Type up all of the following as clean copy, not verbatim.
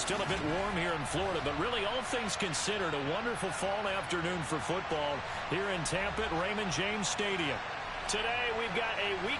Still a bit warm here in Florida, but really all things considered, a wonderful fall afternoon for football here in Tampa at Raymond James Stadium. Today we've got a week.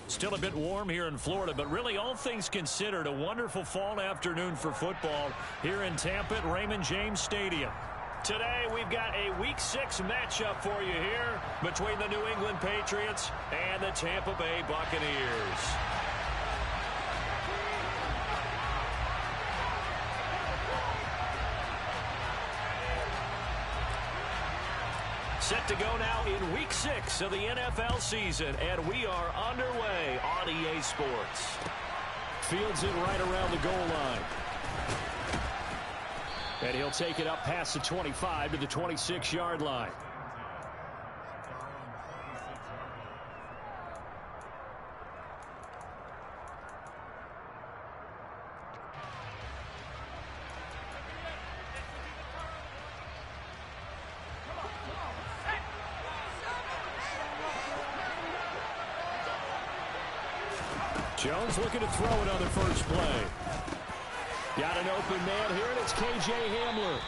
Still a bit warm here in Florida, but really all things considered, a wonderful fall afternoon for football here in Tampa at Raymond James Stadium. Today we've got a Week 6 matchup for you here between the New England Patriots and the Tampa Bay Buccaneers. Set to go now in Week 6 of the NFL season, and we are underway on EA Sports. Fields it right around the goal line. And he'll take it up past the 25 to the 26-yard line. Jones looking to throw it on the first play. Got an open man here, and it's K.J. Hamler.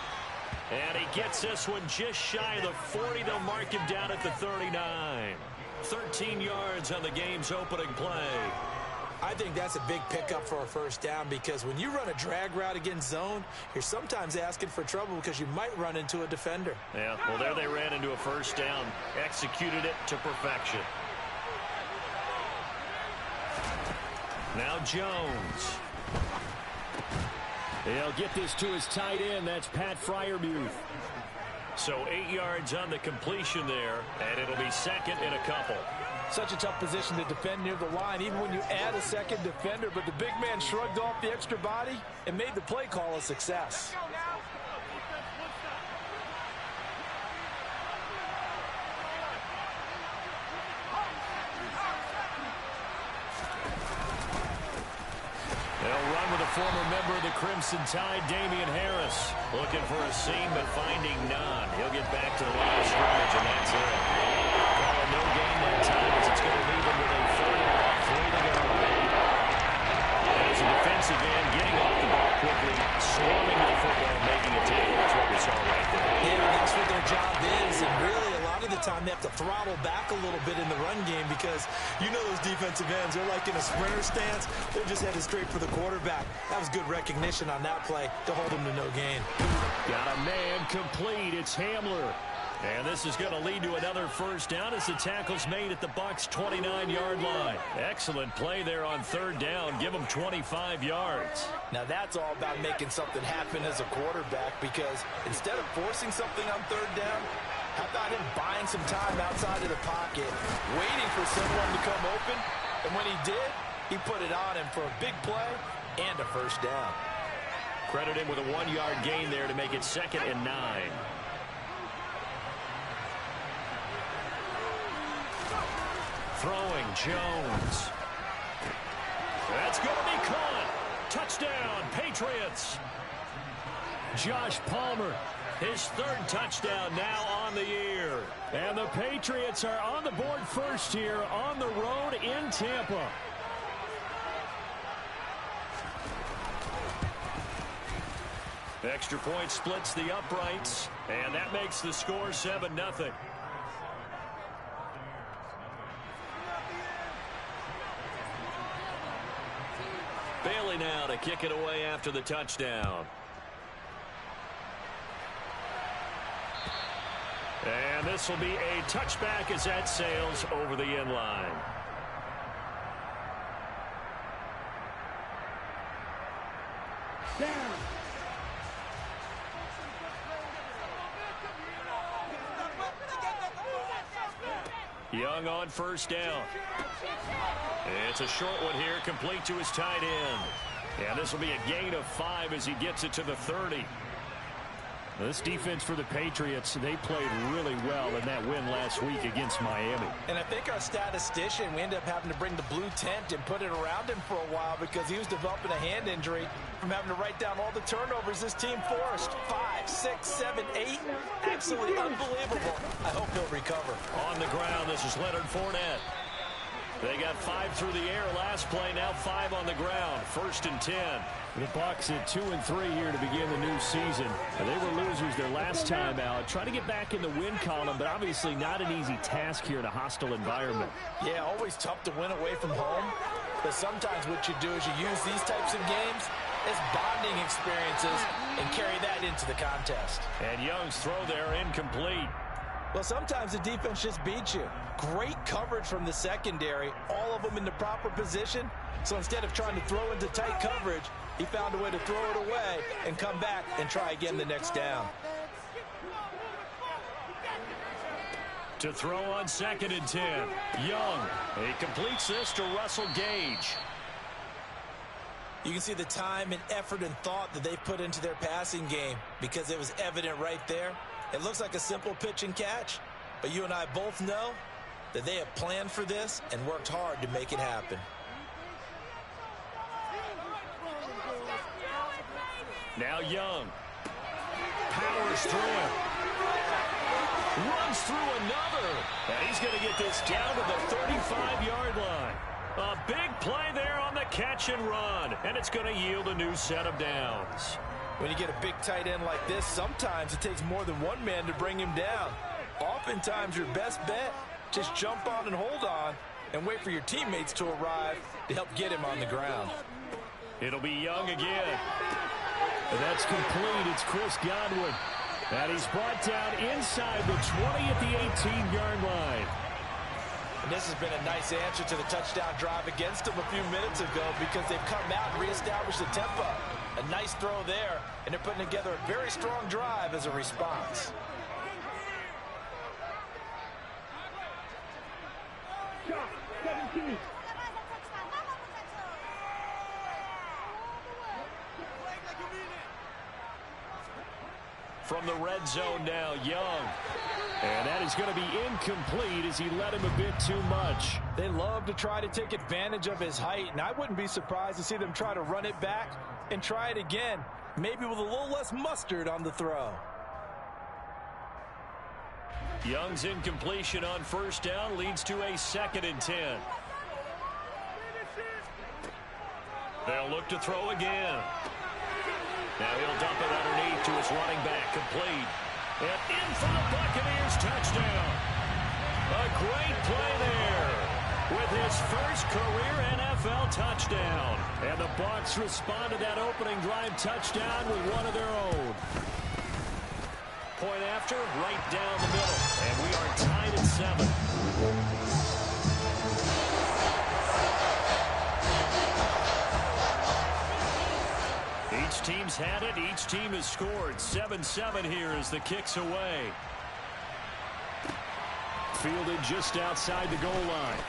And he gets this one just shy of the 40. They'll mark him down at the 39. 13 yards on the game's opening play. I think that's a big pickup for a first down because when you run a drag route against zone, you're sometimes asking for trouble because you might run into a defender. Yeah, well, there they ran into a first down. Executed it to perfection. Now Jones. He'll get this to his tight end. That's Pat Freiermuth. So 8 yards on the completion there, and it'll be second and a couple. Such a tough position to defend near the line, even when you add a second defender. But the big man shrugged off the extra body and made the play call a success. They'll run with a former member of the Crimson Tide, Damian Harris. Looking for a seam, but finding none. He'll get back to the line of scrimmage, and that's it. Call a no gain that time as it's going to leave him with a 3 to go. There's a defensive end getting off the ball quickly, swarming to the football, making a tackle. That's what we saw right there. Yeah, that's what their job is, and really a lot of the time they have to throttle back a little bit in the run game because you know those defensive ends, they're like in a sprinter stance. They're just headed straight for the quarterback. That was good recognition on that play to hold him to no gain. Got a man complete. It's Hamler. And this is going to lead to another first down as the tackle's made at the Bucs' 29-yard line. Excellent play there on third down. Give them 25 yards. Now that's all about making something happen as a quarterback because instead of forcing something on third down, how about him buying some time outside of the pocket, waiting for someone to come open, and when he did, he put it on him for a big play and a first down. Credit him with a 1-yard gain there to make it 2nd and 9. Throwing Jones. That's going to be caught. Touchdown, Patriots. Josh Palmer, his 3rd touchdown now on the year. And the Patriots are on the board first here on the road in Tampa. Extra point splits the uprights, and that makes the score 7-0. Bailey now to kick it away after the touchdown. And this will be a touchback as that sails over the end line. Young on first down. It's a short one here, complete to his tight end. And this will be a gain of 5 as he gets it to the 30. This defense for the Patriots, they played really well in that win last week against Miami. And I think our statistician, we ended up having to bring the blue tent and put it around him for a while because he was developing a hand injury from having to write down all the turnovers this team forced. 5, 6, 7, 8. Absolutely unbelievable. I hope he'll recover. On the ground, this is Leonard Fournette. They got 5 through the air last play, now 5 on the ground. 1st and 10. The Bucs at 2-3 here to begin the new season. They were losers their last time out. Trying to get back in the win column, but obviously not an easy task here in a hostile environment. Yeah, always tough to win away from home. But sometimes what you do is you use these types of games as bonding experiences and carry that into the contest. And Young's throw there incomplete. Well, sometimes the defense just beats you. Great coverage from the secondary, all of them in the proper position. So instead of trying to throw into tight coverage, he found a way to throw it away and come back and try again the next down. To throw on 2nd and 10. Young. He completes this to Russell Gage. You can see the time and effort and thought that they've put into their passing game because it was evident right there. It looks like a simple pitch and catch, but you and I both know that they have planned for this and worked hard to make it happen. Now Young. Powers through it. Runs through another. And he's going to get this down to the 35-yard line. A big play there on the catch and run. And it's going to yield a new set of downs. When you get a big tight end like this, sometimes it takes more than one man to bring him down. Oftentimes, your best bet, just jump on and hold on and wait for your teammates to arrive to help get him on the ground. It'll be Young again. And that's complete. It's Chris Godwin. And he's brought down inside the 20 at the 18-yard line. And this has been a nice answer to the touchdown drive against them a few minutes ago because they've come out and reestablished the tempo. A nice throw there, and they're putting together a very strong drive as a response. From the red zone now, Young. And that is going to be incomplete as he led him a bit too much. They love to try to take advantage of his height, and I wouldn't be surprised to see them try to run it back and try it again, maybe with a little less mustard on the throw. Young's incompletion on first down leads to a 2nd and 10. They'll look to throw again. Now he'll dump it underneath to his running back, complete. And in for the Buccaneers touchdown. A great play there with his first career NFL touchdown. And the Bucs respond to that opening drive touchdown with one of their own. Point after, right down the middle. And we are tied at 7. Each team's had it. Each team has scored. 7-7 here as the kick's away. Fielded just outside the goal line.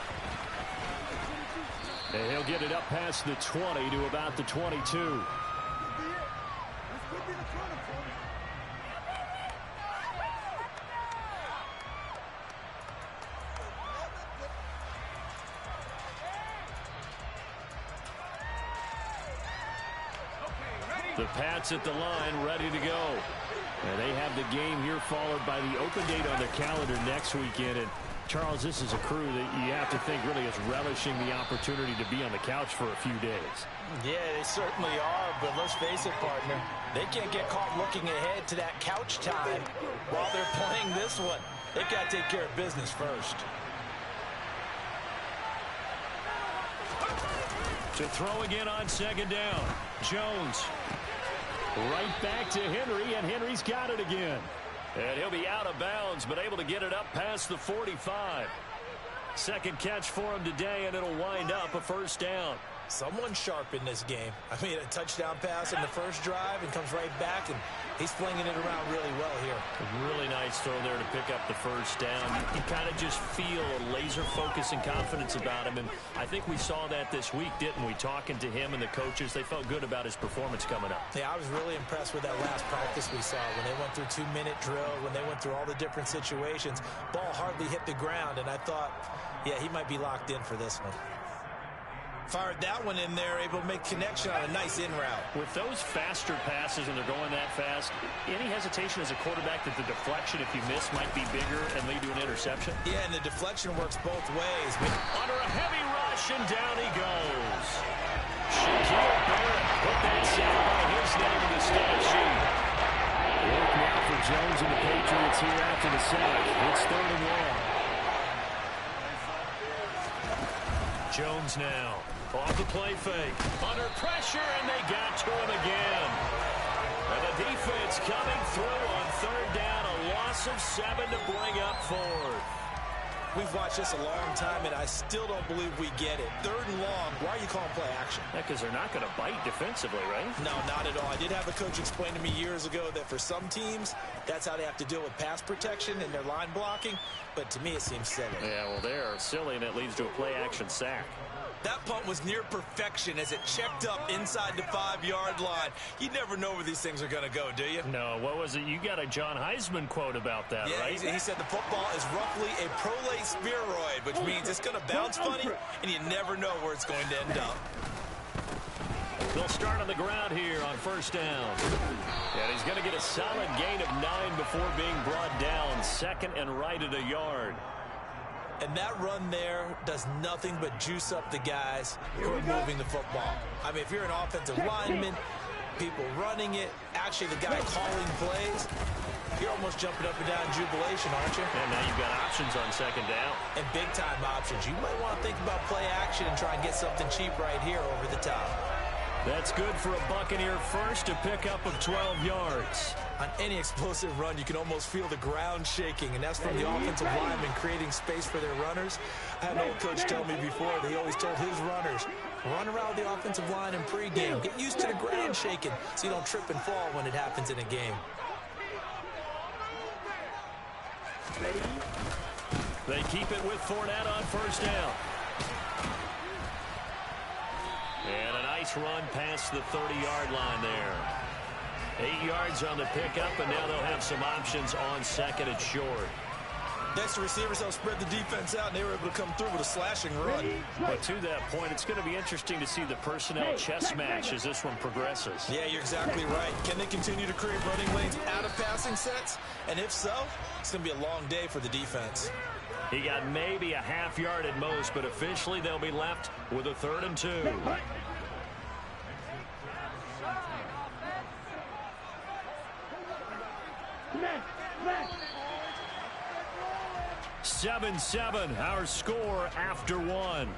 And he'll get it up past the 20 to about the 22. The Pats at the line, ready to go. And they have the game here followed by the open date on the calendar next weekend. And Charles, this is a crew that you have to think really is relishing the opportunity to be on the couch for a few days. Yeah, they certainly are, but let's face it, partner. They can't get caught looking ahead to that couch time while they're playing this one. They've got to take care of business first. To throw again on 2nd down. Jones. Right back to Henry, and Henry's got it again. And he'll be out of bounds, but able to get it up past the 45. Second catch for him today, and it'll wind up a first down. Someone sharp in this game. I mean, a touchdown pass in the first drive and comes right back, and he's flinging it around really well here. A really nice throw there to pick up the first down. You kind of just feel a laser focus and confidence about him, and I think we saw that this week, didn't we? Talking to him and the coaches, they felt good about his performance coming up. Yeah, I was really impressed with that last practice we saw when they went through 2-minute drill, when they went through all the different situations. Ball hardly hit the ground, and I thought, yeah, he might be locked in for this one. Fired that one in there, able to make connection on a nice in route. With those faster passes and they're going that fast, any hesitation as a quarterback that the deflection, if you miss, might be bigger and lead to an interception? Yeah, and the deflection works both ways. Under a heavy rush, and down he goes. Shaquille Barrett put that sack by his name in the stat sheet. Work now for Jones and the Patriots here after the sack. It's 3rd and long. Jones now. Off the play fake. Under pressure, and they got to him again. And the defense coming through on 3rd down. A loss of 7 to bring up 4th. We've watched this a long time, and I still don't believe we get it. 3rd and long. Why are you calling play action? Yeah, because they're not going to bite defensively, right? No, not at all. I did have a coach explain to me years ago that for some teams, that's how they have to deal with pass protection and their line blocking. But to me, it seems silly. Yeah, well, they're silly, and it leads to a play-action sack. That punt was near perfection as it checked up inside the 5-yard line. You never know where these things are going to go, do you? No, what was it? You got a John Heisman quote about that, yeah, right? He said the football is roughly a prolate spheroid, which means it's going to bounce funny, and you never know where it's going to end up. They'll start on the ground here on 1st down. And he's going to get a solid gain of 9 before being brought down. 2nd and right at a yard. And that run there does nothing but juice up the guys who are moving the football. I mean, if you're an offensive lineman, people running it, actually the guy calling plays, you're almost jumping up and down in jubilation, aren't you? And now you've got options on 2nd down. And big-time options. You might want to think about play action and try and get something cheap right here over the top. That's good for a Buccaneer first, to pick up of 12 yards. On any explosive run, you can almost feel the ground shaking, and that's from the offensive linemen creating space for their runners. I had an old coach tell me before that he always told his runners, run around the offensive line in pregame. Get used to the ground shaking so you don't trip and fall when it happens in a game. They keep it with Fournette on 1st down. And a nice run past the 30-yard line there. 8 yards on the pickup, and now they'll have some options on 2nd and short. Next, the receivers helped spread the defense out, and they were able to come through with a slashing run. But to that point, it's going to be interesting to see the personnel chess match as this one progresses. Yeah, you're exactly right. Can they continue to create running lanes out of passing sets? And if so, it's going to be a long day for the defense. He got maybe a half yard at most, but officially they'll be left with a 3rd and 2. 7-7, our score after 1.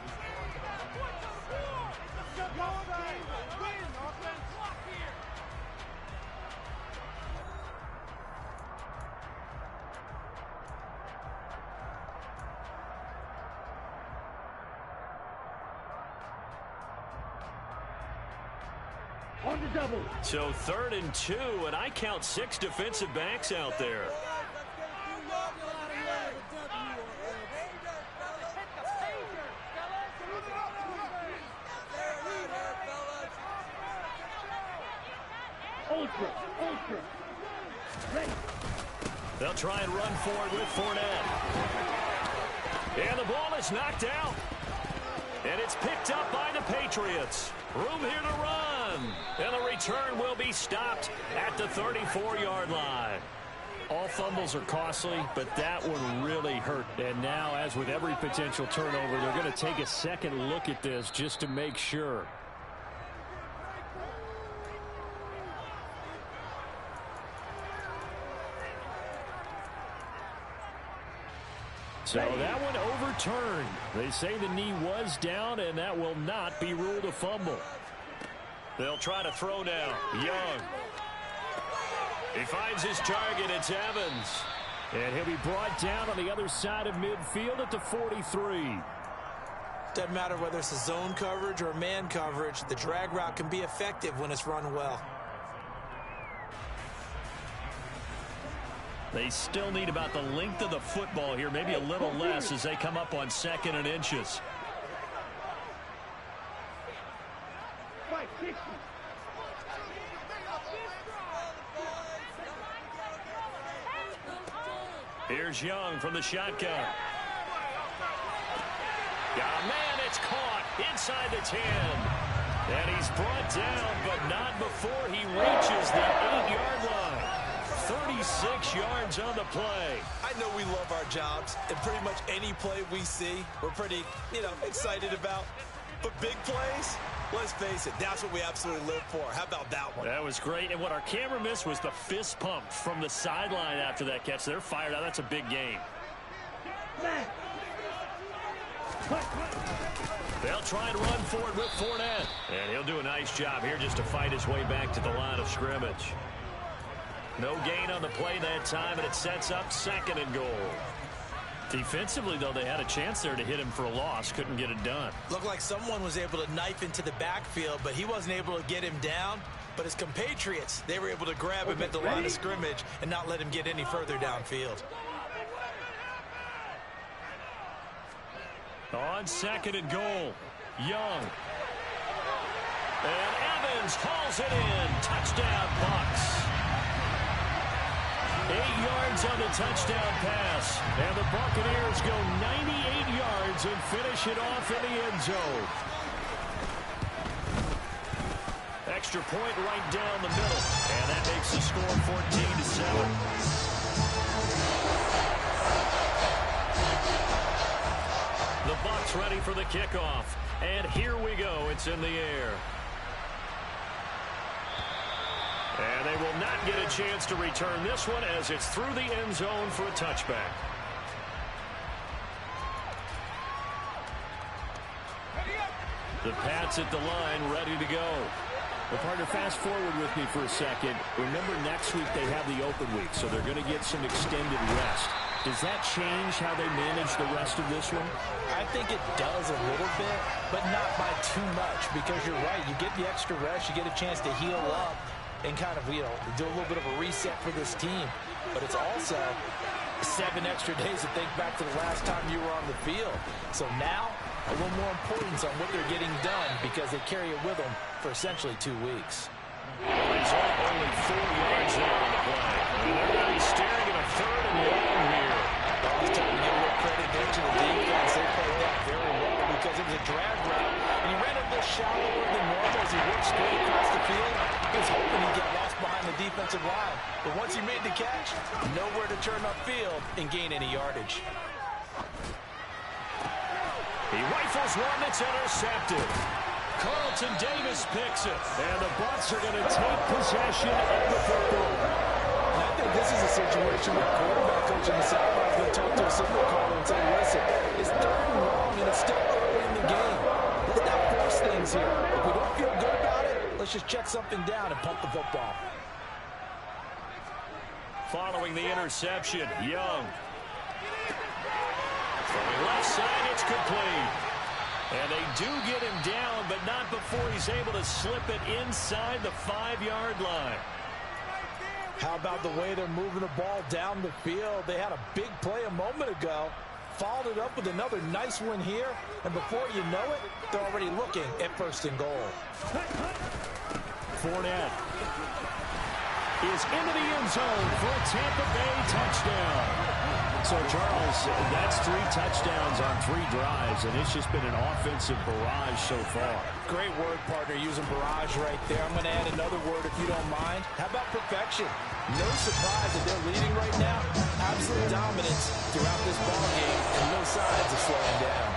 So 3rd and 2, and I count 6 defensive backs out there. They'll try and run forward with Fournette. And the ball is knocked out. And it's picked up by the Patriots. Room here to run. And the return will be stopped at the 34-yard line. All fumbles are costly, but that one really hurt. And now, as with every potential turnover, they're going to take a second look at this just to make sure. So that one overturned. They say the knee was down, and that will not be ruled a fumble. They'll try to throw now. Young. He finds his target. It's Evans. And he'll be brought down on the other side of midfield at the 43. Doesn't matter whether it's a zone coverage or a man coverage, the drag route can be effective when it's run well. They still need about the length of the football here, maybe a little less as they come up on 2nd and inches. Here's Young from the shotgun. Got a man, it's caught inside the 10. And he's brought down, but not before he reaches the 8-yard line. 36 yards on the play. I know we love our jobs, and pretty much any play we see, we're pretty, excited about. But big plays, let's face it, that's what we absolutely live for. How about that one? That was great. And what our camera missed was the fist pump from the sideline after that catch. They're fired out. That's a big game. They'll try and run forward with Fournette. And he'll do a nice job here just to fight his way back to the line of scrimmage. No gain on the play that time, and it sets up 2nd and goal. Defensively, though, they had a chance there to hit him for a loss. Couldn't get it done. Looked like someone was able to knife into the backfield, but he wasn't able to get him down. But his compatriots, they were able to grab him at the line of scrimmage and not let him get any further downfield. On 2nd and goal, Young. And Evans hauls it in. Touchdown, Bucs. 8 yards on the touchdown pass. And the Buccaneers go 98 yards and finish it off in the end zone. Extra point right down the middle. And that makes the score 14-7. The Bucs ready for the kickoff. And here we go. It's in the air. And they will not get a chance to return this one as it's through the end zone for a touchback. The Pats at the line, ready to go. Well, partner, fast forward with me for a second. Remember, next week they have the open week, so they're going to get some extended rest. Does that change how they manage the rest of this one? I think it does a little bit, but not by too much, because you're right. You get the extra rest, you get a chance to heal up and kind of, do a little bit of a reset for this team. But it's also 7 extra days to think back to the last time you were on the field. So now, a little more importance on what they're getting done because they carry it with them for essentially 2 weeks. He's only 4 yards there on the play. And they're going to be staring at a 3rd and long here. Well, it's time to give a little credit there to the defense. They played that very well because it was a drag route. And he ran a little shallower than normal as he worked straight across the field. He was hoping he'd get lost behind the defensive line. But once he made the catch, nowhere to turn upfield and gain any yardage. He rifles one that's intercepted. Carlton Davis picks it. And the Bucs are going to take possession of the football. And I think this is a situation where a quarterback coach on the sideline is going to talk to a signal caller and say, listen, it's 3rd and long and it's still early in the game. Let's not force things here. If we don't feel good about it, let's just check something down and pump the football. Following the interception, Young. From the left side, it's complete. And they do get him down, but not before he's able to slip it inside the 5-yard line. How about the way they're moving the ball down the field? They had a big play a moment ago, followed it up with another nice one here, and before you know it, they're already looking at 1st and goal. Fournette is into the end zone for a Tampa Bay touchdown. So, Charles, that's 3 touchdowns on 3 drives, and it's just been an offensive barrage so far. Great word, partner, using barrage right there. I'm going to add another word if you don't mind. How about perfection? No surprise that they're leading right now. Absolute dominance throughout this ball game, and no signs of slowing down.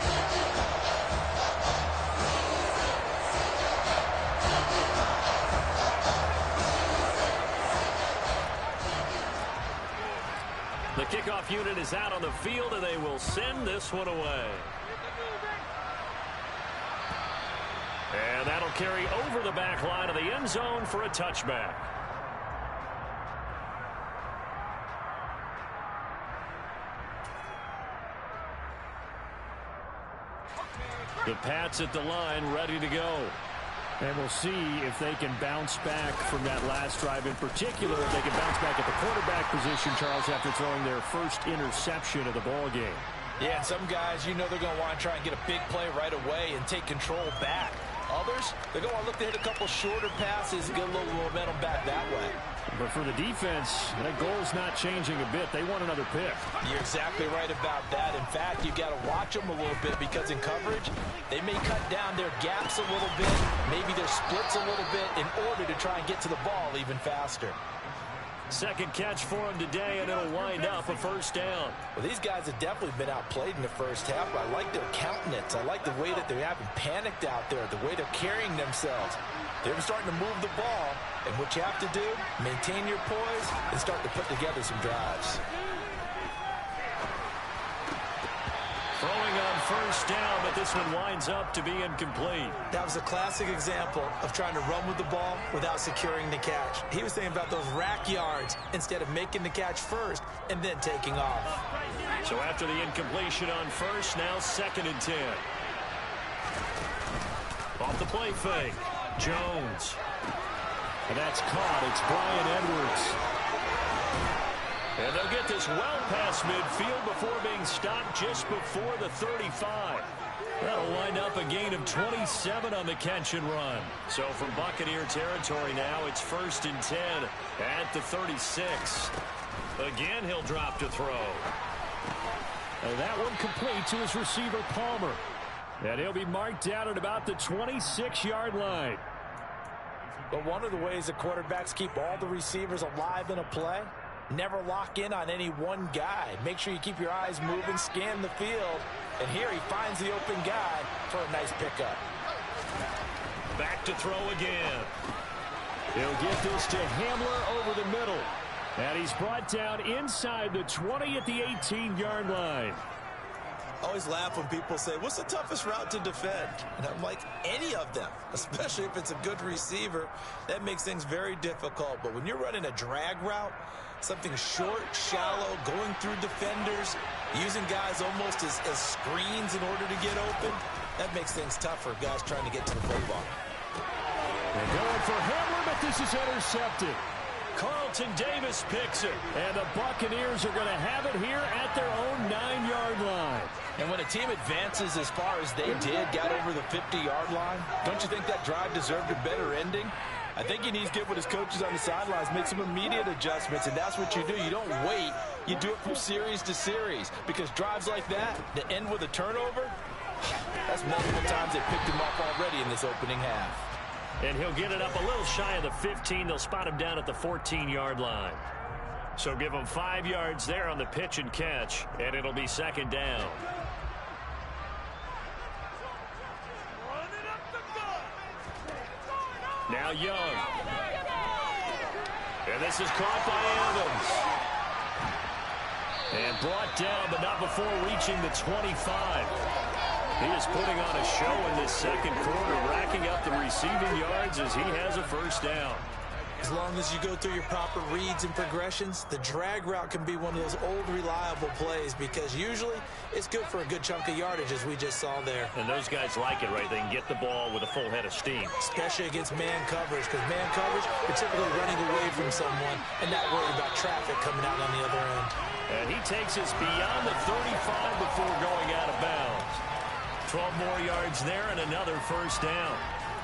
The kickoff unit is out on the field, and they will send this one away. And that'll carry over the back line of the end zone for a touchback. The Pats at the line, ready to go. And we'll see if they can bounce back from that last drive. In particular, if they can bounce back at the quarterback position, Charles, after throwing their first interception of the ball game. Yeah, and some guys, you know they're going to want to try and get a big play right away and take control back. Others, they're going to want to look to hit a couple shorter passes and get a little momentum back that way. But for the defense, that goal's not changing a bit. They want another pick. You're exactly right about that. In fact, you've got to watch them a little bit because in coverage, they may cut down their gaps a little bit, maybe their splits a little bit in order to try and get to the ball even faster. Second catch for him today, and it'll wind up a first down. Well, these guys have definitely been outplayed in the first half, but I like their countenance. I like the way that they haven't panicked out there, the way they're carrying themselves. They're starting to move the ball, and what you have to do, maintain your poise and start to put together some drives. Throwing on first down, but this one winds up to be incomplete. That was a classic example of trying to run with the ball without securing the catch. He was thinking about those rack yards instead of making the catch first and then taking off. So after the incompletion on first, now 2nd and 10. Off the play fake. Jones. And that's caught. It's Bryan Edwards. And they'll get this well past midfield before being stopped just before the 35. That'll wind up a gain of 27 on the catch and run. So from Buccaneer territory now, it's 1st and 10 at the 36. Again, he'll drop to throw. And that one complete to his receiver, Palmer. And he'll be marked down at about the 26-yard line. But one of the ways the quarterbacks keep all the receivers alive in a play, never lock in on any one guy. Make sure you keep your eyes moving, scan the field. And here he finds the open guy for a nice pickup. Back to throw again. He'll get this to Hamler over the middle. And he's brought down inside the 20 at the 18-yard line. I always laugh when people say, what's the toughest route to defend? And I'm like, any of them, especially if it's a good receiver. That makes things very difficult. But when you're running a drag route, something short, shallow, going through defenders, using guys almost as screens in order to get open, that makes things tough for guys trying to get to the football. They're going for Hamler, but this is intercepted. Carlton Davis picks it. And the Buccaneers are going to have it here at their own 9-yard line. And when a team advances as far as they did, got over the 50-yard line, don't you think that drive deserved a better ending? I think he needs to get with his coaches on the sidelines, make some immediate adjustments, and that's what you do. You don't wait. You do it from series to series, because drives like that end with a turnover, that's multiple times they picked him up already in this opening half. And he'll get it up a little shy of the 15. They'll spot him down at the 14-yard line. So give him 5 yards there on the pitch and catch, and it'll be 2nd down. Now Young. And this is caught by Evans. And brought down, but not before reaching the 25. He is putting on a show in this second quarter, racking up the receiving yards as he has a first down. As long as you go through your proper reads and progressions, the drag route can be one of those old reliable plays because usually it's good for a good chunk of yardage as we just saw there. And those guys like it, right? They can get the ball with a full head of steam. Especially against man coverage, because man coverage, you're typically running away from someone and not worried about traffic coming out on the other end. And he takes us beyond the 35 before going out of bounds. 12 more yards there and another first down.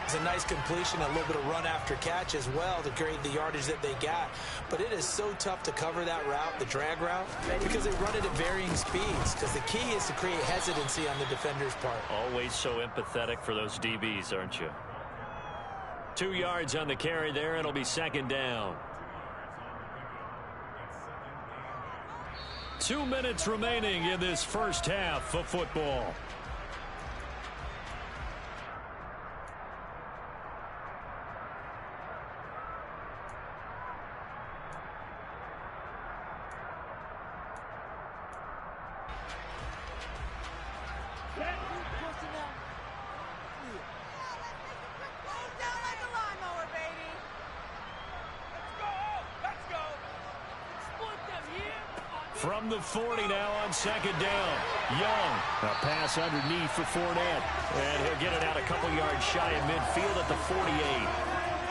It's a nice completion, a little bit of run after catch as well to create the yardage that they got. But it is so tough to cover that route, the drag route, because they run it at varying speeds. Because the key is to create hesitancy on the defender's part. Always so empathetic for those DBs, aren't you? 2 yards on the carry there, and it'll be 2nd down. 2 minutes remaining in this first half of football. From the 40 now on second down. Young. A pass underneath for Fournette. And he'll get it out a couple yards shy of midfield at the 48.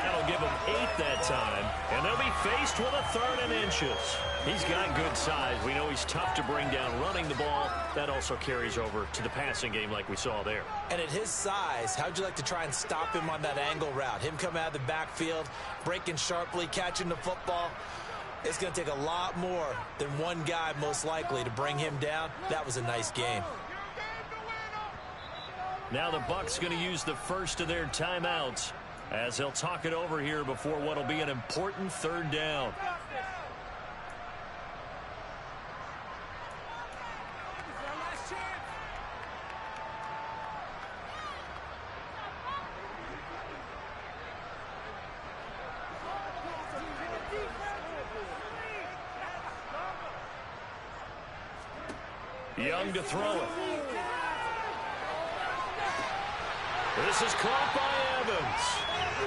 That'll give him 8 that time. And they'll be faced with a 3rd and inches. He's got good size. We know he's tough to bring down running the ball. That also carries over to the passing game like we saw there. And at his size, how'd you like to try and stop him on that angle route? Him coming out of the backfield, breaking sharply, catching the football. It's going to take a lot more than one guy, most likely, to bring him down. That was a nice game. Now the Bucs going to use the first of their timeouts as they'll talk it over here before what will be an important 3rd down. Young to throw it. This is caught by Evans.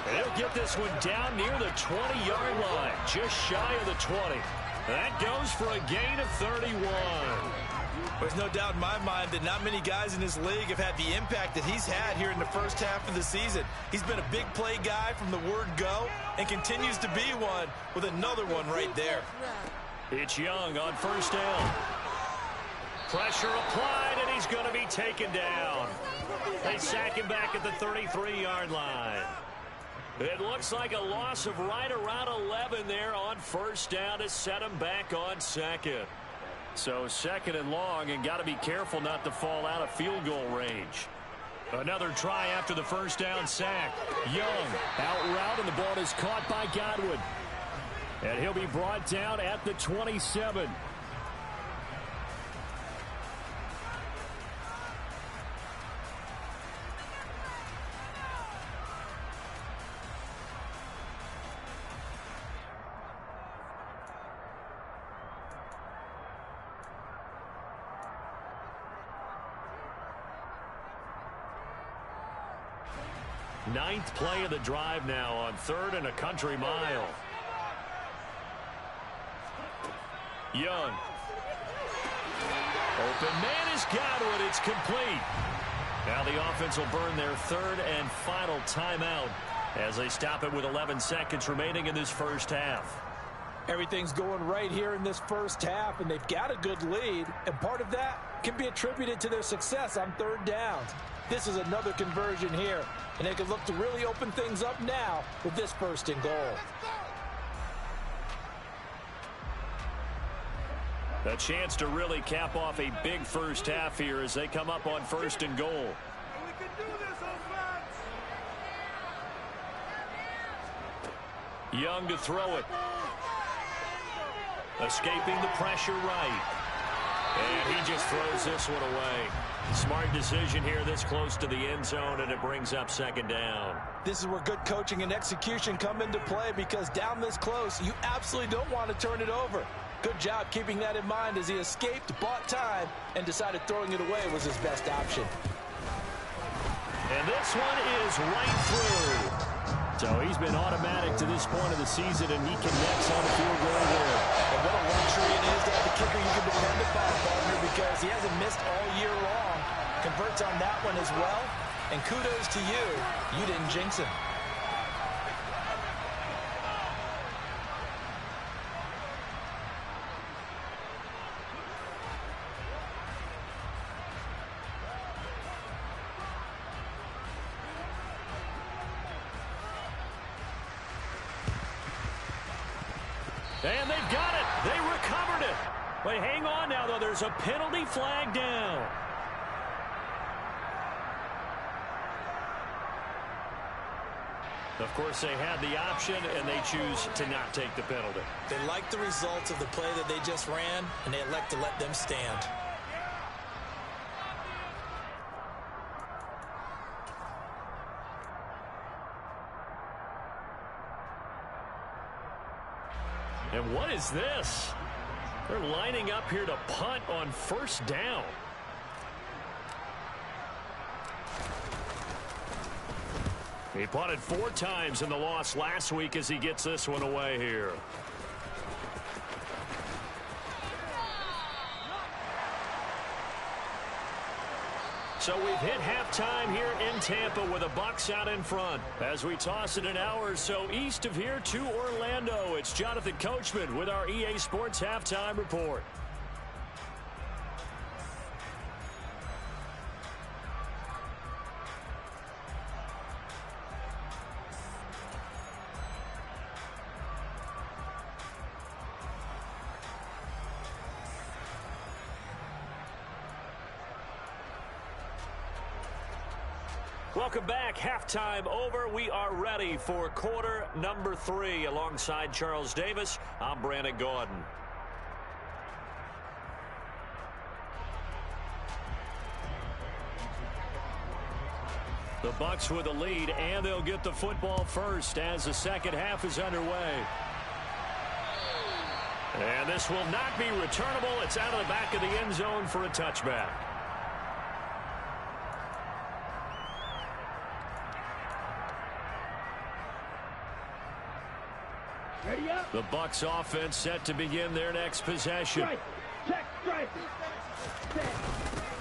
And he'll get this one down near the 20-yard line, just shy of the 20. That goes for a gain of 31. There's no doubt in my mind that not many guys in this league have had the impact that he's had here in the first half of the season. He's been a big play guy from the word go and continues to be one with another one right there. It's Young on first down. Pressure applied, and he's going to be taken down. They sack him back at the 33-yard line. It looks like a loss of right around 11 there on first down to set him back on second. So 2nd and long, and got to be careful not to fall out of field goal range. Another try after the first down sack. Young out route, and the ball is caught by Godwin. And he'll be brought down at the 27. Ninth play of the drive now on 3rd and a country mile. Young. Open man is Godwin. It's complete. Now the offense will burn their 3rd and final timeout as they stop it with 11 seconds remaining in this first half. Everything's going right here in this first half, and they've got a good lead, and part of that can be attributed to their success on 3rd downs. This is another conversion here, and they can look to really open things up now with this 1st and goal. A chance to really cap off a big first half here as they come up on 1st and goal. Young to throw it. Escaping the pressure right. And he just throws this one away. Smart decision here this close to the end zone, and it brings up 2nd down. This is where good coaching and execution come into play, because down this close, you absolutely don't want to turn it over. Good job keeping that in mind as he escaped, bought time, and decided throwing it away was his best option. And this one is right through. So he's been automatic to this point of the season, and he connects on the field goal there. And what a luxury it is to have a kicker you can depend upon, partner, because he hasn't missed all year long. Converts on that one as well, and kudos to you. You didn't jinx him. And they've got it. They recovered it. But hang on now, though. There's a penalty flag down. Of course, they had the option, and they choose to not take the penalty. They like the results of the play that they just ran, and they elect to let them stand. And what is this? They're lining up here to punt on 1st down. He punted 4 times in the loss last week as he gets this one away here. So we've hit halftime here in Tampa with the Bucs out in front. As we toss it an hour or so east of here to Orlando, it's Jonathan Coachman with our EA Sports Halftime Report. Welcome back. Halftime over. We are ready for quarter number 3. Alongside Charles Davis, I'm Brandon Gordon. The Bucs with the lead, and they'll get the football first as the second half is underway. And this will not be returnable. It's out of the back of the end zone for a touchback. The Bucs offense set to begin their next possession.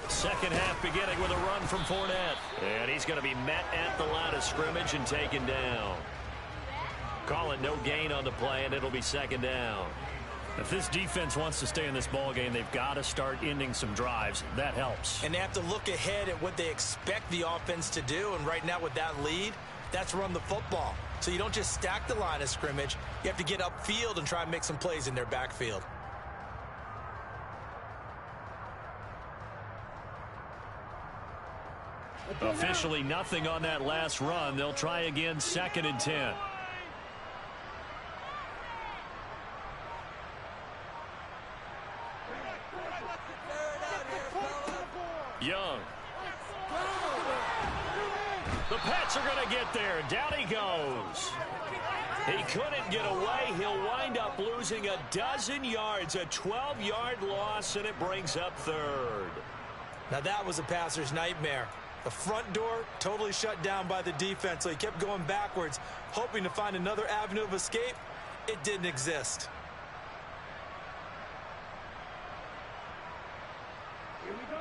Second half beginning with a run from Fournette. And he's going to be met at the line of scrimmage and taken down. Call it no gain on the play, and it'll be second down. If this defense wants to stay in this ball game, they've got to start ending some drives. That helps. And they have to look ahead at what they expect the offense to do. And right now with that lead, that's run the football. So you don't just stack the line of scrimmage. You have to get upfield and try and make some plays in their backfield. Officially nothing on that last run. They'll try again, 2nd and 10. Young. The Pats are going to get there. Down he goes. He couldn't get away. He'll wind up losing a dozen yards, a 12-yard loss, and it brings up 3rd. Now that was a passer's nightmare. The front door totally shut down by the defense, so he kept going backwards, hoping to find another avenue of escape. It didn't exist.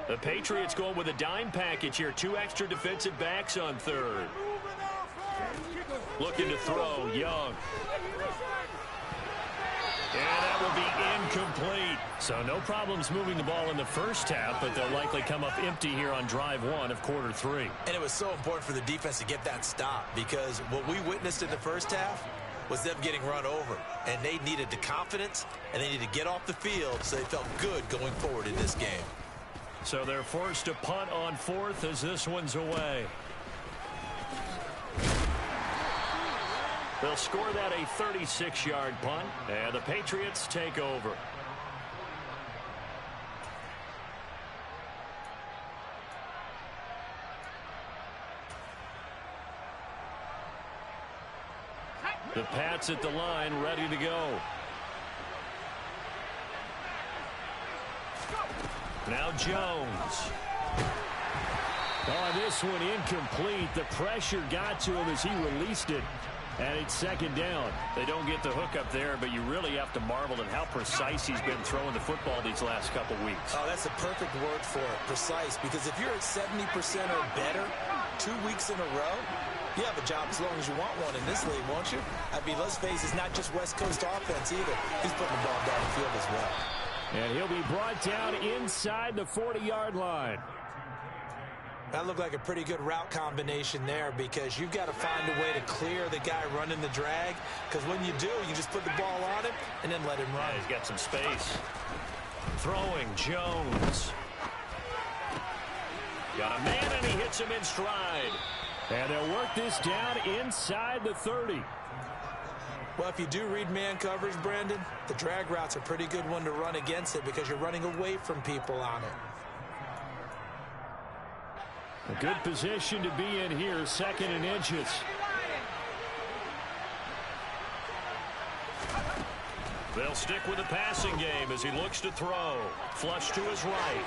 The Patriots going with a dime package here. 2 extra defensive backs on 3rd. Looking to throw, Young. And that will be incomplete. So no problems moving the ball in the first half, but they'll likely come up empty here on drive 1 of quarter 3. And it was so important for the defense to get that stop, because what we witnessed in the first half was them getting run over. And they needed the confidence, and they needed to get off the field so they felt good going forward in this game. So they're forced to punt on 4th as this one's away. They'll score that a 36-yard punt, and the Patriots take over. The Pats at the line, ready to go. Now Jones. Oh, this one incomplete. The pressure got to him as he released it. And it's 2nd down. They don't get the hook up there, but you really have to marvel at how precise he's been throwing the football these last couple weeks. Oh, that's the perfect word for it, precise. Because if you're at 70% or better 2 weeks in a row, you have a job as long as you want one in this league, won't you? I mean, let's face it, it's not just West Coast offense either. He's putting the ball down the field as well. And he'll be brought down inside the 40-yard line. That looked like a pretty good route combination there, because you've got to find a way to clear the guy running the drag, because when you do, you just put the ball on him and then let him run. Yeah, he's got some space. Throwing, Jones. Got a man, and he hits him in stride. And they'll work this down inside the 30. Well, if you do read man coverage, Brandon, the drag route's a pretty good one to run against it, because you're running away from people on it. A good position to be in here, 2nd and inches. They'll stick with the passing game as he looks to throw. Flush to his right.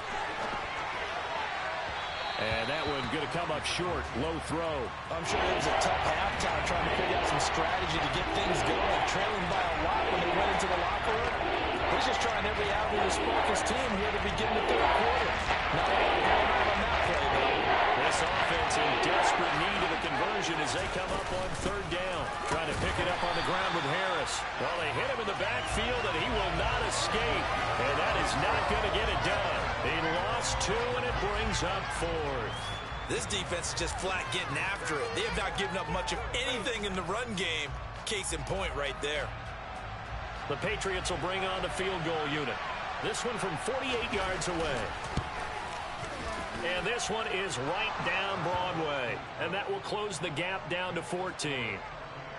And that one going to come up short. Low throw. I'm sure it was a tough halftime trying to figure out some strategy to get things going. Trailing by a lot when they went into the locker room. He's just trying every avenue to spark his team here to begin the 3rd quarter. Not a lot going on that play, though. confusion as they come up on third down. Trying to pick it up on the ground with Harris. Well, they hit him in the backfield, and he will not escape. And that is not going to get it done. He lost 2, and it brings up 4th. This defense is just flat getting after it. They have not given up much of anything in the run game. Case in point right there. The Patriots will bring on the field goal unit. This one from 48 yards away. And this one is right down Broadway. And that will close the gap down to 14.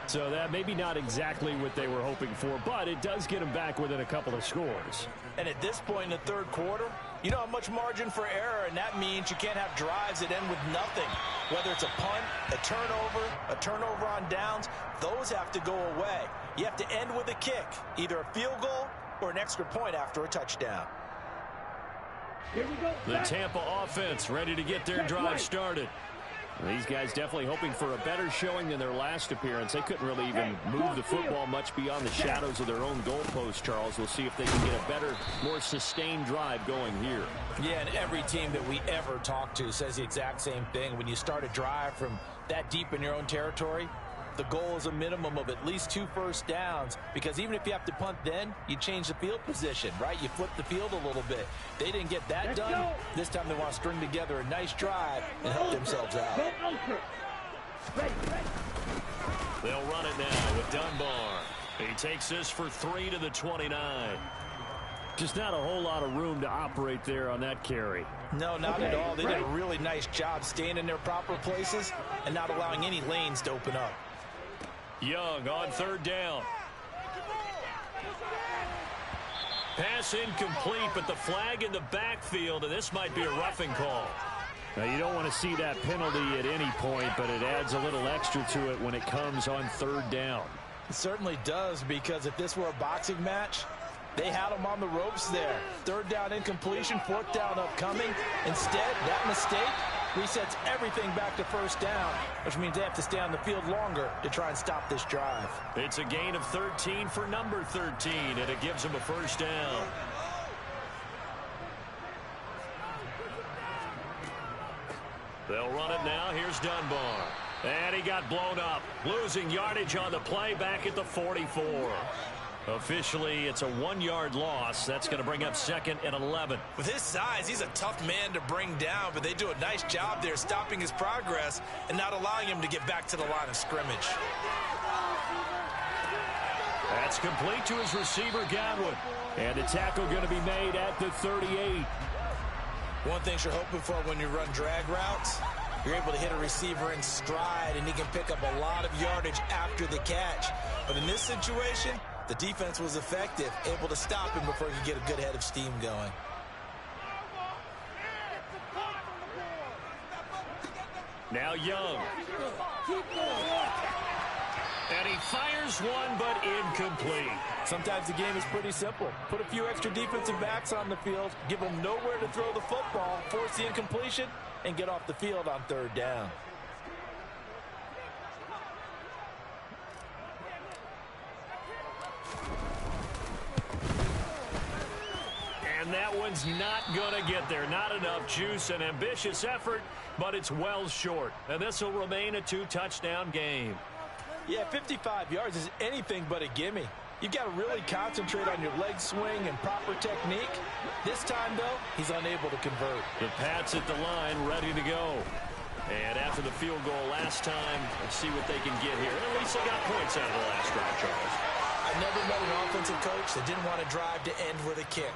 So that maybe not exactly what they were hoping for, but it does get them back within a couple of scores. And at this point in the third quarter, you don't have much margin for error, and that means you can't have drives that end with nothing. Whether it's a punt, a turnover on downs, those have to go away. You have to end with a kick, either a field goal or an extra point after a touchdown. The Tampa offense ready to get their drive started. These guys definitely hoping for a better showing than their last appearance. They couldn't really even move the football much beyond the shadows of their own goalpost, Charles. We'll see if they can get a better, more sustained drive going here. Yeah, and every team that we ever talk to says the exact same thing. When you start a drive from that deep in your own territory, the goal is a minimum of at least 2 first downs, because even if you have to punt then, you change the field position, right? You flip the field a little bit. They didn't get that done. This time they want to string together a nice drive and help themselves out. They'll run it now with Dunbar. He takes this for 3 to the 29. Just not a whole lot of room to operate there on that carry. No, not at all. They did a really nice job staying in their proper places and not allowing any lanes to open up. Young on third down. Pass incomplete, but the flag in the backfield, and this might be a roughing call. Now, you don't want to see that penalty at any point, but it adds a little extra to it when it comes on third down. It certainly does, because if this were a boxing match, they had him on the ropes there. Third down incompletion, fourth down upcoming. Instead, that mistake resets everything back to first down, which means they have to stay on the field longer to try and stop this drive. It's a gain of 13 for number 13, and it gives them a first down. They'll run it now. Here's Dunbar. And he got blown up, losing yardage on the play back at the 44. Officially, it's a 1-yard loss. That's going to bring up 2nd and 11. With his size, he's a tough man to bring down, but they do a nice job there stopping his progress and not allowing him to get back to the line of scrimmage. That's complete to his receiver, Godwin. And the tackle going to be made at the 38. One thing you're hoping for when you run drag routes, you're able to hit a receiver in stride, and he can pick up a lot of yardage after the catch. But in this situation, the defense was effective, able to stop him before he could get a good head of steam going. Now Young. And he fires one, but incomplete. Sometimes the game is pretty simple. Put a few extra defensive backs on the field, give them nowhere to throw the football, force the incompletion, and get off the field on third down. And that one's not going to get there. Not enough juice. An ambitious effort, but it's well short. And this will remain a 2-touchdown game. Yeah, 55 yards is anything but a gimme. You've got to really concentrate on your leg swing and proper technique. This time, though, he's unable to convert. The Pats at the line, ready to go. And after the field goal last time, let's see what they can get here. At least they got points out of the last drive, Charles. I've never met an offensive coach that didn't want to drive to end with a kick.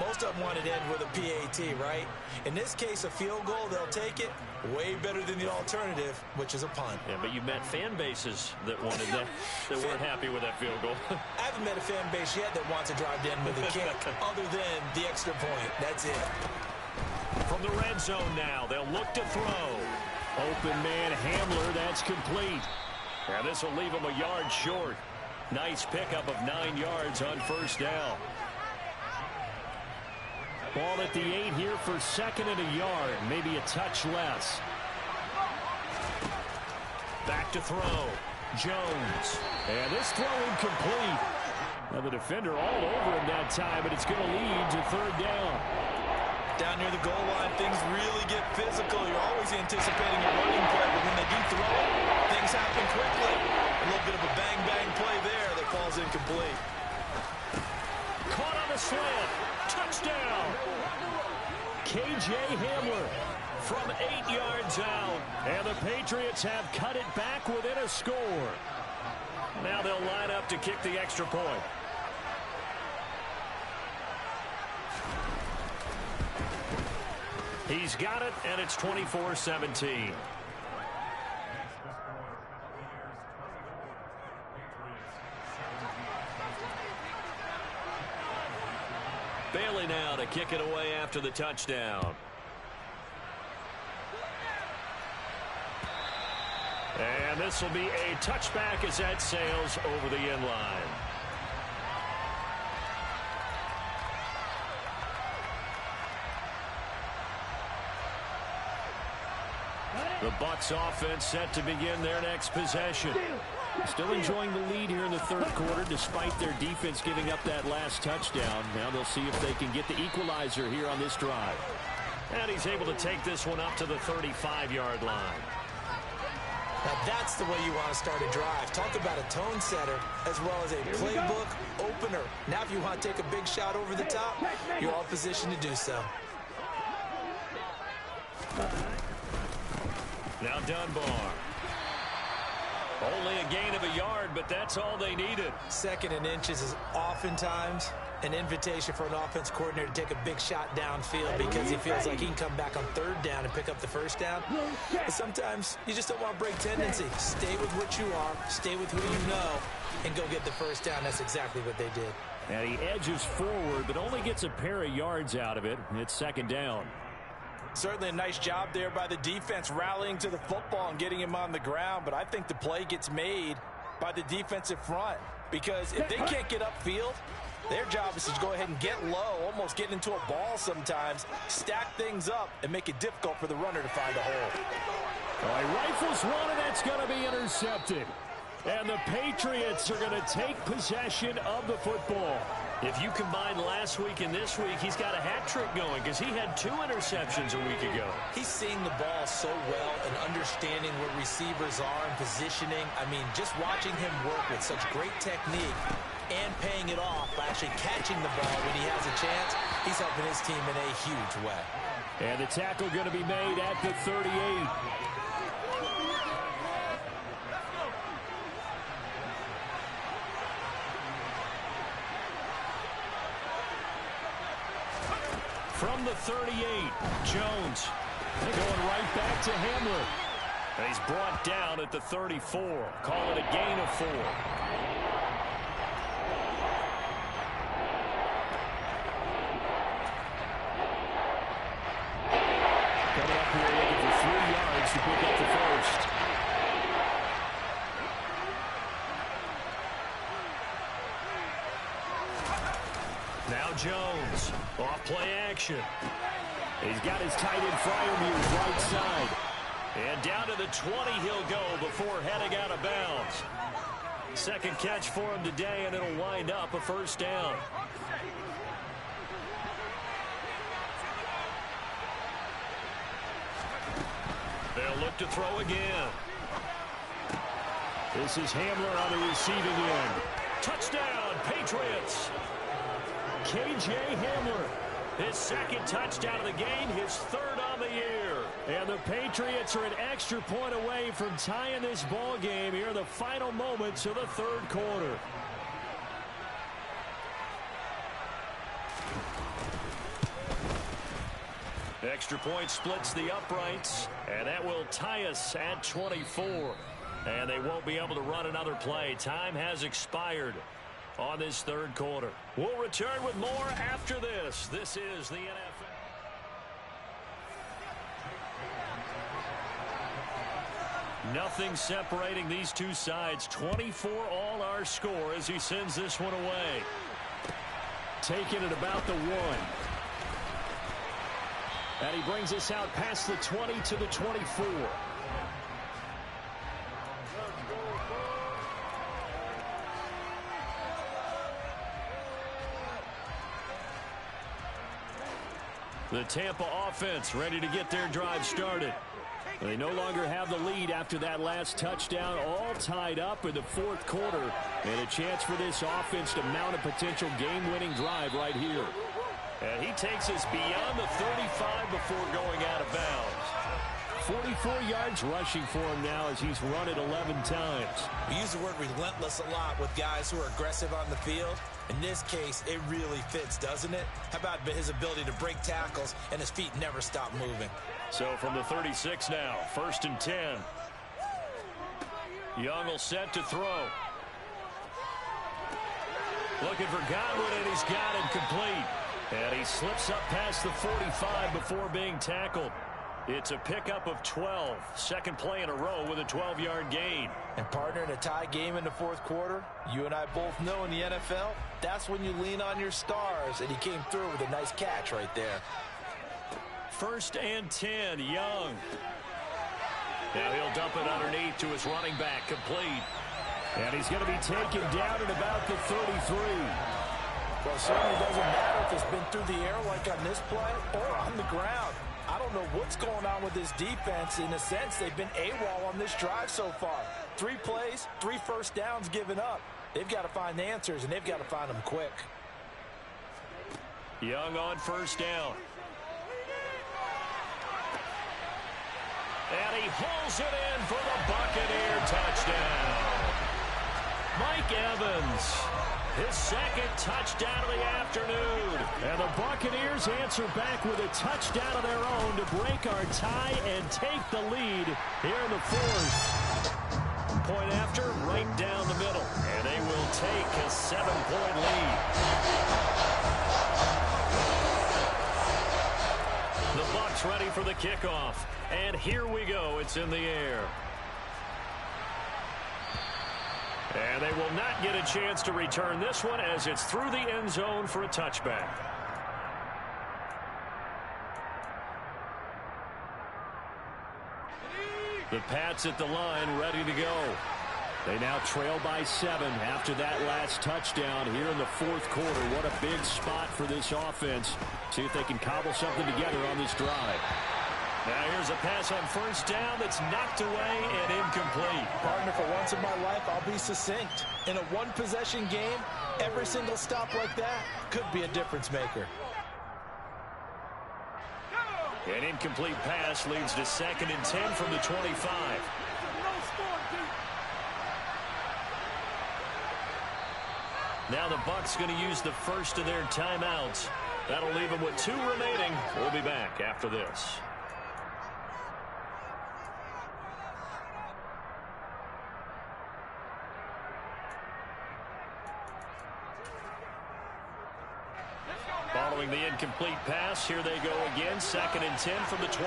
Most of them wanted to end with a PAT, right? In this case, a field goal, they'll take it. Way better than the alternative, which is a punt. Yeah, but you met fan bases that wanted that, that weren't happy with that field goal. I haven't met a fan base yet that wants to drive to end with a kick, other than the extra point. That's it. From the red zone now, they'll look to throw. Open man Hamler, that's complete. And this will leave him a yard short. Nice pickup of 9 yards on first down. Ball at the 8 here for 2nd and a yard, maybe a touch less. Back to throw. Jones. And this throw incomplete. Now the defender all over him that time, but it's going to lead to third down. Down near the goal line, things really get physical. You're always anticipating a running play, but when they do throw it, things happen quickly. A little bit of a bang-bang play there that falls incomplete. Caught on the slant. Touchdown. K.J. Hamler from 8 yards out. And the Patriots have cut it back within a score. Now they'll line up to kick the extra point. He's got it, and it's 24-17. Bailey now to kick it away after the touchdown. And this will be a touchback as that sails over the end line. The Bucs offense set to begin their next possession. Still enjoying the lead here in the third quarter despite their defense giving up that last touchdown. Now they'll see if they can get the equalizer here on this drive. And he's able to take this one up to the 35-yard line. Now that's the way you want to start a drive. Talk about a tone setter as well as a playbook opener. Now if you want to take a big shot over the top, you're all positioned to do so. Now Dunbar. Only a gain of a yard, but that's all they needed. 2nd and inches is oftentimes an invitation for an offense coordinator to take a big shot downfield because he feels like he can come back on 3rd down and pick up the 1st down. But sometimes you just don't want to break tendency. Stay with what you are, stay with who you know, and go get the 1st down. That's exactly what they did. And he edges forward, but only gets a pair of yards out of it. It's 2nd down. Certainly a nice job there by the defense rallying to the football and getting him on the ground, but I think the play gets made by the defensive front because if they can't get upfield, their job is to go ahead and get low, almost get into a ball sometimes, stack things up, and make it difficult for the runner to find a hole. All right, rifles one, and that's going to be intercepted. And the Patriots are going to take possession of the football. If you combine last week and this week, he's got a hat trick going because he had 2 interceptions a week ago. He's seeing the ball so well and understanding where receivers are and positioning. I mean, just watching him work with such great technique and paying it off by actually catching the ball when he has a chance, he's helping his team in a huge way. And the tackle going to be made at the 38. From the 38, Jones going right back to Hamler. And he's brought down at the 34. Call it a gain of 4. Coming up here looking for 3 yards to pick up the 1st. Now Jones, off play action. He's got his tight end Freiermuth right side. And down to the 20 he'll go before heading out of bounds. 2nd catch for him today, and it'll wind up a 1st down. They'll look to throw again. This is Hamler on the receiving end. Touchdown, Patriots. K.J. Hamler, his 2nd touchdown of the game, his 3rd on the year. And the Patriots are an extra point away from tying this ball game here in the final moments of the 3rd quarter. Extra point splits the uprights, and that will tie us at 24. And they won't be able to run another play. Time has expired on this 3rd quarter. We'll return with more after this. This is the NFL. Nothing separating these two sides. 24 all our score as he sends this one away. Taking it about the 1. And he brings us out past the 20 to the 24. The Tampa offense ready to get their drive started. They no longer have the lead after that last touchdown, all tied up in the fourth quarter. And a chance for this offense to mount a potential game-winning drive right here. And he takes us beyond the 35 before going out of bounds. 44 yards rushing for him now as he's run it 11 times. We use the word relentless a lot with guys who are aggressive on the field. In this case, it really fits, doesn't it? How about his ability to break tackles and his feet never stop moving? So from the 36 now, 1st and 10. Young will set to throw. Looking for Godwin, and he's got it complete. And he slips up past the 45 before being tackled. It's a pickup of 12. Second play in a row with a 12-yard gain. And partner, in a tie game in the fourth quarter, you and I both know in the NFL, that's when you lean on your stars, and he came through with a nice catch right there. 1st and 10, Young. Now he'll dump it underneath to his running back, complete. And he's going to be taken down at about the 33. Well, it certainly doesn't matter if it's been through the air like on this play or on the ground. I don't know what's going on with this defense. In a sense, they've been AWOL on this drive so far. 3 plays, 3 first downs given up. They've got to find the answers, and they've got to find them quick. Young on 1st down. And he hauls it in for the Buccaneer touchdown. Mike Evans, his 2nd touchdown of the afternoon. And the Buccaneers answer back with a touchdown of their own to break our tie and take the lead here in the 4th. Point after, right down the middle. And they will take a 7-point lead. The Bucs ready for the kickoff. And here we go. It's in the air. And they will not get a chance to return this one as it's through the end zone for a touchback. The Pats at the line, ready to go. They now trail by 7 after that last touchdown here in the fourth quarter. What a big spot for this offense. See if they can cobble something together on this drive. Now here's a pass on 1st down that's knocked away and incomplete. Partner, for once in my life, I'll be succinct. In a one-possession game, every single stop like that could be a difference maker. An incomplete pass leads to 2nd and 10 from the 25. Now the Bucs going to use the first of their timeouts. That'll leave them with 2 remaining. We'll be back after this. Following the incomplete pass, here they go again. 2nd and 10 from the 25.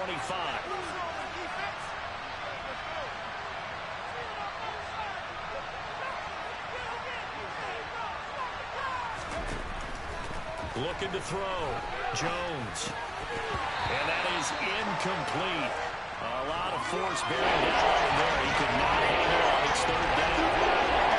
Looking to throw. Jones. And that is incomplete. A lot of force bearing down there. He could not hold it on. It's 3rd down.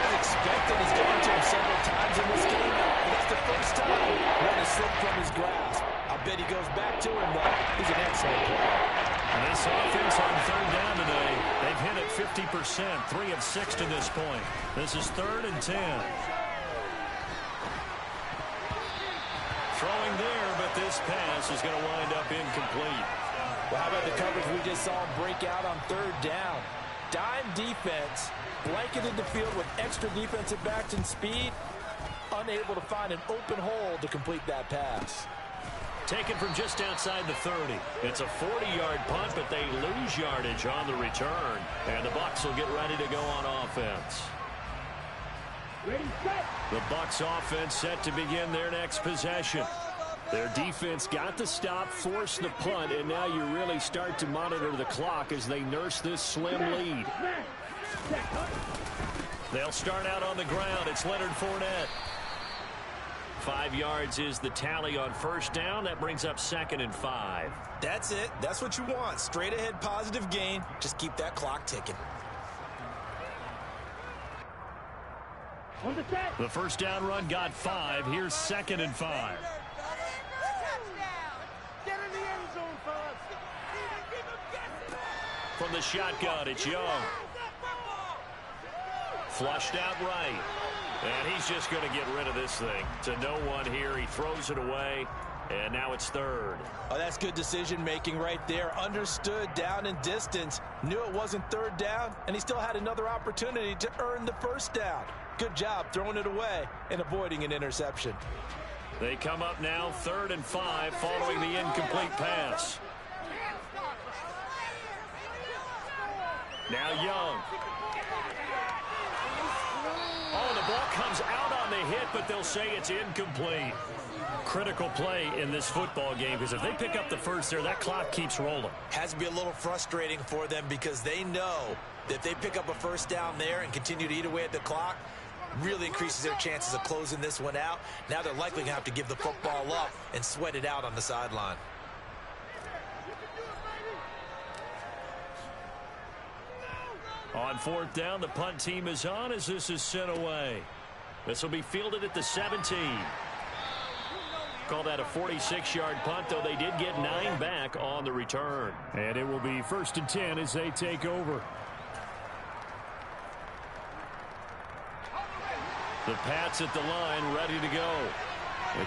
As expected, he's gone to him several times in this game. That's the first time when it slipped from his grasp. I bet he goes back to him, though. He's an excellent player. And this offense on 3rd down today, they've hit it 50%, 3 of 6 to this point. This is 3rd and 10. Throwing there, but this pass is going to wind up incomplete. Well, how about the coverage we just saw him break out on 3rd down? Dime defense, blanketed the field with extra defensive backs and speed, unable to find an open hole to complete that pass. Taken from just outside the 30. It's a 40-yard punt, but they lose yardage on the return. And the Bucs will get ready to go on offense. The Bucs offense set to begin their next possession. Their defense got the stop, forced the punt, and now you really start to monitor the clock as they nurse this slim lead. They'll start out on the ground. It's Leonard Fournette. 5 yards is the tally on 1st down. That brings up 2nd and 5. That's it. That's what you want. Straight ahead positive gain. Just keep that clock ticking. The 1st down run got 5. Here's 2nd and 5. From from the shotgun. It's Young. Flushed out right. And he's just going to get rid of this thing. To no one here. He throws it away. And now it's third. Oh, that's good decision-making right there. Understood down and distance. Knew it wasn't third down, and he still had another opportunity to earn the first down. Good job throwing it away and avoiding an interception. They come up now 3rd and 5 following the incomplete pass. Now Young. Oh, the ball comes out on the hit, but they'll say it's incomplete. Critical play in this football game, because if they pick up the first there, that clock keeps rolling. Has to be a little frustrating for them because they know that if they pick up a first down there and continue to eat away at the clock, really increases their chances of closing this one out. Now they're likely going to have to give the football up and sweat it out on the sideline. On 4th down, the punt team is on as this is sent away. This will be fielded at the 17. Call that a 46-yard punt, though they did get 9 back on the return. And it will be 1st and 10 as they take over. The Pats at the line, ready to go.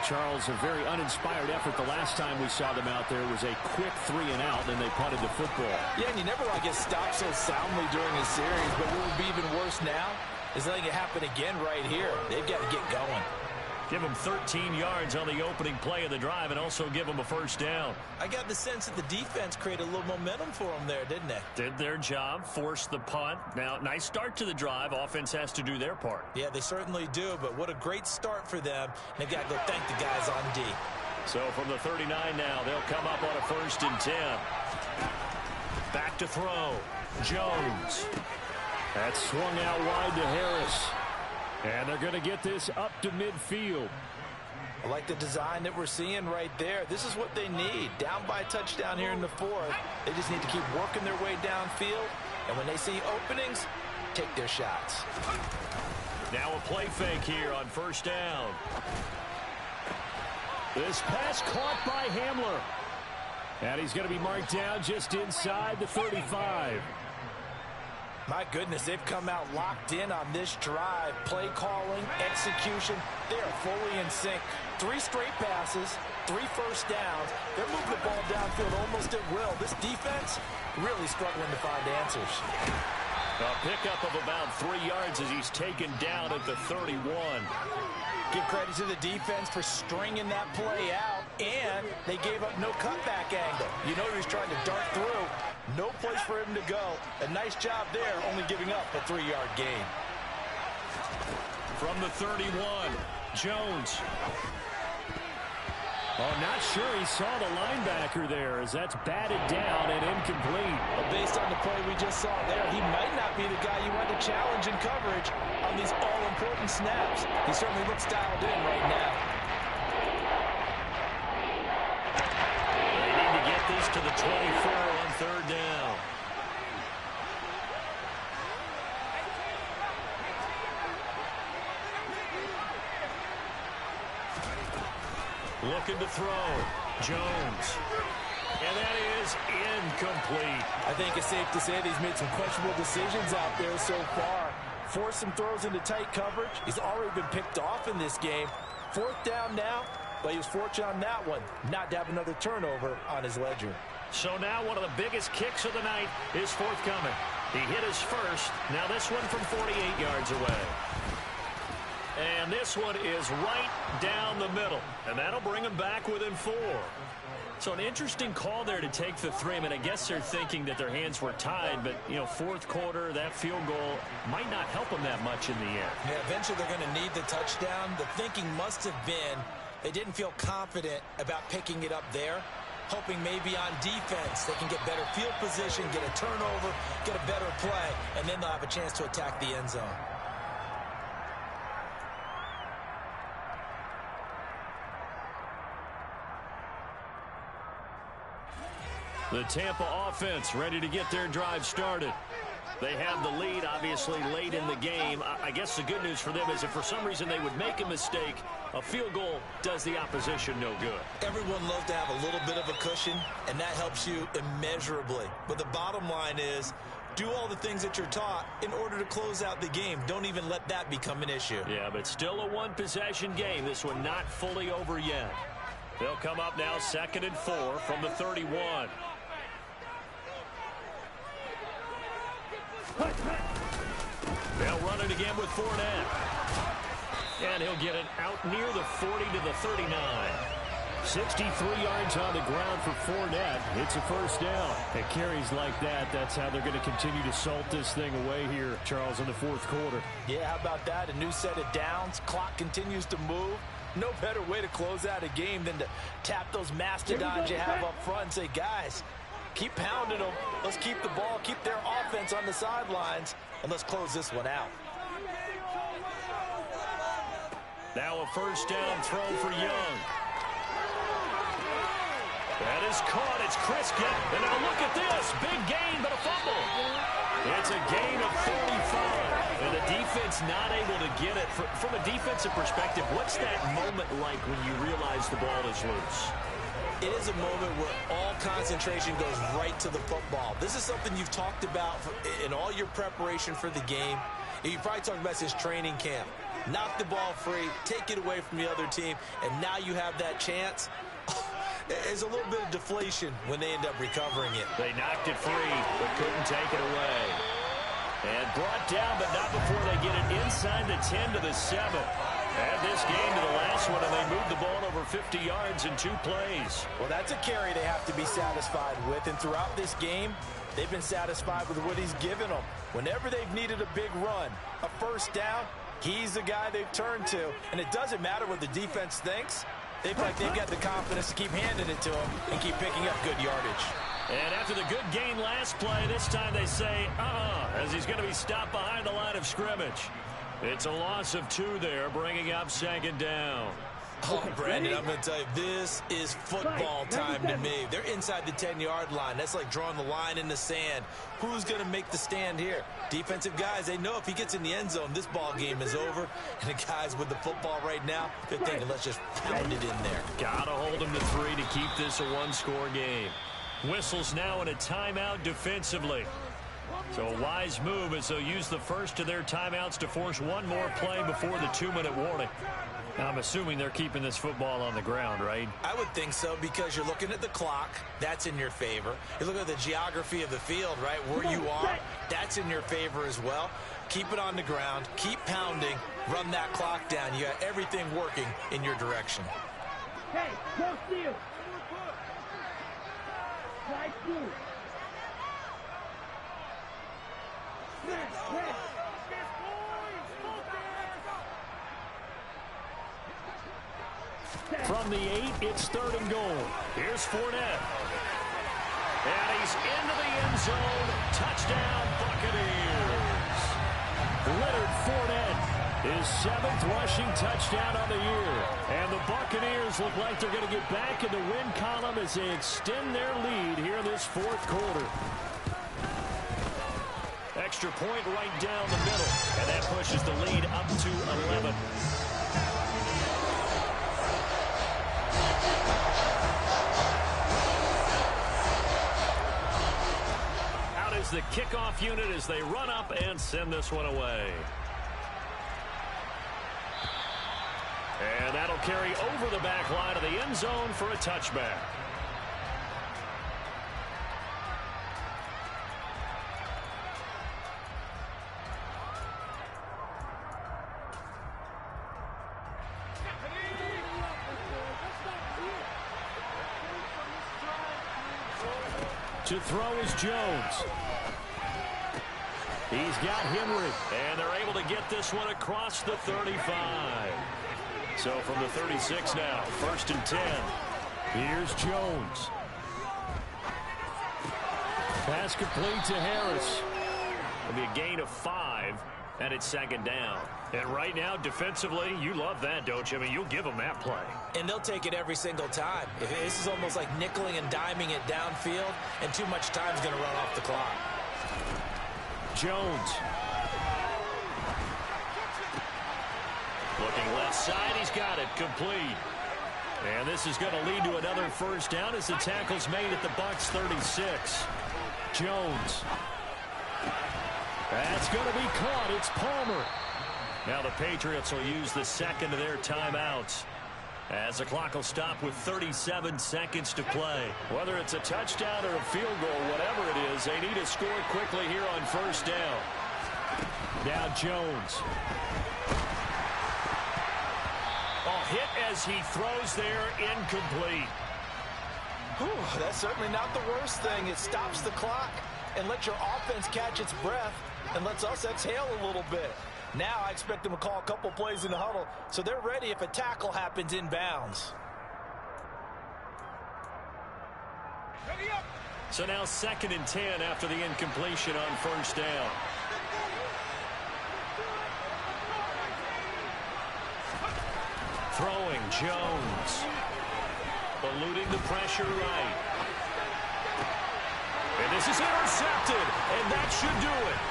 Charles, a very uninspired effort. The last time we saw them out there was a quick 3 and out, and they punted the football. Yeah, and you never want to get stopped so soundly during a series, but what would be even worse now is letting it happen again right here. They've got to get going. Give them 13 yards on the opening play of the drive and also give them a first down. I got the sense that the defense created a little momentum for them there, didn't they? Did their job, forced the punt. Now, nice start to the drive. Offense has to do their part. Yeah, they certainly do, but what a great start for them. They've got to go thank the guys on D. So from the 39 now, they'll come up on a 1st and 10. Back to throw. Jones. That's swung out wide to Harris. And they're going to get this up to midfield. I like the design that we're seeing right there. This is what they need. Down by a touchdown here in the 4th. They just need to keep working their way downfield. And when they see openings, take their shots. Now a play fake here on 1st down. This pass caught by Hamler. And he's going to be marked down just inside the 35. My goodness, they've come out locked in on this drive. Play calling, execution, they are fully in sync. 3 straight passes, 3 first downs. They're moving the ball downfield almost at will. This defense really struggling to find answers. A pickup of about 3 yards as he's taken down at the 31. Give credit to the defense for stringing that play out, and they gave up no cutback angle. You know he was trying to dart through. No place for him to go. A nice job there, only giving up a 3-yard gain. From the 31, Jones. Oh, not sure he saw the linebacker there as that's batted down and incomplete. But based on the play we just saw there, he might not be the guy you want to challenge in coverage on these all-important snaps. He certainly looks dialed in right now. They need to get this to the 24 on 3rd down. Looking to throw. Jones. And that is incomplete. I think it's safe to say that he's made some questionable decisions out there so far. Forced some throws into tight coverage. He's already been picked off in this game. 4th down now, but he was fortunate on that one not to have another turnover on his ledger. So now one of the biggest kicks of the night is forthcoming. He hit his first. Now this one from 48 yards away. And this one is right down the middle. And that'll bring him back within 4. So an interesting call there to take the 3. I mean, I guess they're thinking that their hands were tied, but, you know, 4th quarter, that field goal might not help them that much in the end. Yeah, eventually they're going to need the touchdown. The thinking must have been they didn't feel confident about picking it up there, hoping maybe on defense they can get better field position, get a turnover, get a better play, and then they'll have a chance to attack the end zone. The Tampa offense ready to get their drive started. They have the lead, obviously, late in the game. I guess the good news for them is if for some reason they would make a mistake, a field goal does the opposition no good. Everyone loves to have a little bit of a cushion, and that helps you immeasurably. But the bottom line is, do all the things that you're taught in order to close out the game. Don't even let that become an issue. Yeah, but still a one-possession game. This one not fully over yet. They'll come up now 2nd and 4 from the 31. They'll run it again with Fournette. And he'll get it out near the 40 to the 39. 63 yards on the ground for Fournette. It's a first down. At carries like that, that's how they're going to continue to salt this thing away here, Charles, in the fourth quarter. Yeah, how about that? A new set of downs. Clock continues to move. No better way to close out a game than to tap those mastodons you have up front and say, guys, keep pounding them. Let's keep the ball, keep their offense on the sidelines, and let's close this one out. Now a first down throw for Young. That is caught. It's Kriska. And now look at this. Big gain, but a fumble. It's a gain of 45. And the defense not able to get it. From a defensive perspective, what's that moment like when you realize the ball is loose? It is a moment where all concentration goes right to the football. This is something you've talked about in all your preparation for the game. You probably talked about this training camp. Knock the ball free, take it away from the other team, and now you have that chance. There's a little bit of deflation when they end up recovering it. They knocked it free, but couldn't take it away. And brought down, but not before they get it inside the 10 to the 7. Add this game to the last one, and they moved the ball over 50 yards in 2 plays. Well, that's a carry they have to be satisfied with. And throughout this game, they've been satisfied with what he's given them. Whenever they've needed a big run, a first down, he's the guy they've turned to. And it doesn't matter what the defense thinks. They feel like they've got the confidence to keep handing it to him and keep picking up good yardage. And after the good gain last play, this time they say, as he's going to be stopped behind the line of scrimmage. It's a loss of 2 there, bringing up 2nd down. Oh, Brandon, I'm going to tell you, this is football time to me. They're inside the 10-yard line. That's like drawing the line in the sand. Who's going to make the stand here? Defensive guys, they know if he gets in the end zone, this ball game is over. And the guys with the football right now, they're thinking, let's just pound it in there. Got to hold them to 3 to keep this a one-score game. Whistles now in a timeout defensively. So a wise move as they'll use the first of their timeouts to force one more play before the 2-minute warning. Now, I'm assuming they're keeping this football on the ground, right? I would think so, because you're looking at the clock. That's in your favor. You look at the geography of the field, right? Where you are, that's in your favor as well. Keep it on the ground. Keep pounding. Run that clock down. You got everything working in your direction. Hey, go steal. Try to. From the 8, it's 3rd and goal. Here's Fournette. And he's into the end zone. Touchdown, Buccaneers. Leonard Fournette, his 7th rushing touchdown on the year. And the Buccaneers look like they're going to get back in the win column as they extend their lead here in this 4th quarter. Extra point right down the middle. And that pushes the lead up to 11. The kickoff unit as they run up and send this one away. And that'll carry over the back line of the end zone for a touchback. To throw is Jones. He's got Henry, and they're able to get this one across the 35. So from the 36 now, 1st and 10. Here's Jones. Pass complete to Harris. It'll be a gain of 5, and it's 2nd down. And right now, defensively, you love that, don't you? I mean, you'll give them that play. And they'll take it every single time. This is almost like nickeling and diming it downfield, and too much time's going to run off the clock. Jones. Looking left side, he's got it, complete. And this is going to lead to another first down as the tackle's made at the Bucs 36. Jones. That's going to be caught. It's Palmer. Now the Patriots will use the second of their timeouts, as the clock will stop with 37 seconds to play. Whether it's a touchdown or a field goal, whatever it is, they need to score quickly here on first down. Now Jones. Hit as he throws there, incomplete. Whew, that's certainly not the worst thing. It stops the clock and lets your offense catch its breath and lets us exhale a little bit. Now I expect them to call a couple plays in the huddle so they're ready if a tackle happens inbounds. So now 2nd and 10 after the incompletion on first down. Throwing, Jones. Eluding the pressure right. And this is intercepted, and that should do it.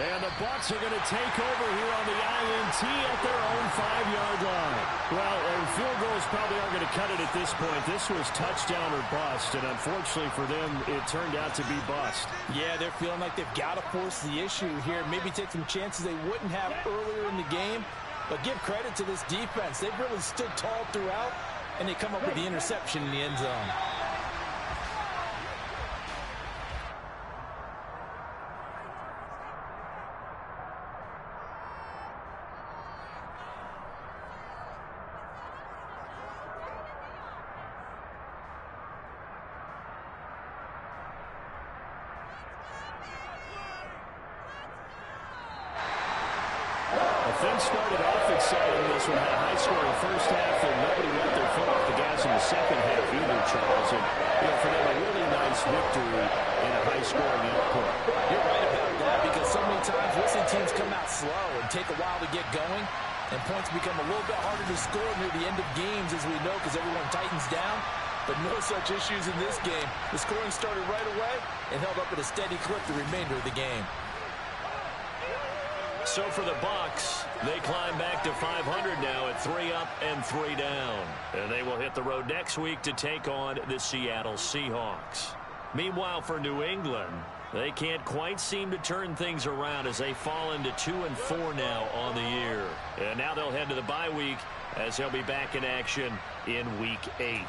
And the Bucs are going to take over here on the INT at their own 5-yard line. Well, field goals probably aren't going to cut it at this point. This was touchdown or bust, and unfortunately for them, it turned out to be bust. Yeah, they're feeling like they've got to force the issue here. Maybe take some chances they wouldn't have earlier in the game. But give credit to this defense. They've really stood tall throughout, and they come up with the interception in the end zone. Things started off exciting this one. Had a high-scoring first half, and nobody let their foot off the gas in the second half either, Charles. And, for them, a really nice victory and a high-scoring output. You're right about that, because so many times we'll see teams come out slow and take a while to get going, and points become a little bit harder to score near the end of games, as we know, because everyone tightens down. But no such issues in this game. The scoring started right away and held up at a steady clip the remainder of the game. So for the Bucs, they climb back to 500 now at 3 up and 3 down. And they will hit the road next week to take on the Seattle Seahawks. Meanwhile, for New England, they can't quite seem to turn things around as they fall into 2-4 now on the year. And now they'll head to the bye week as they'll be back in action in Week 8.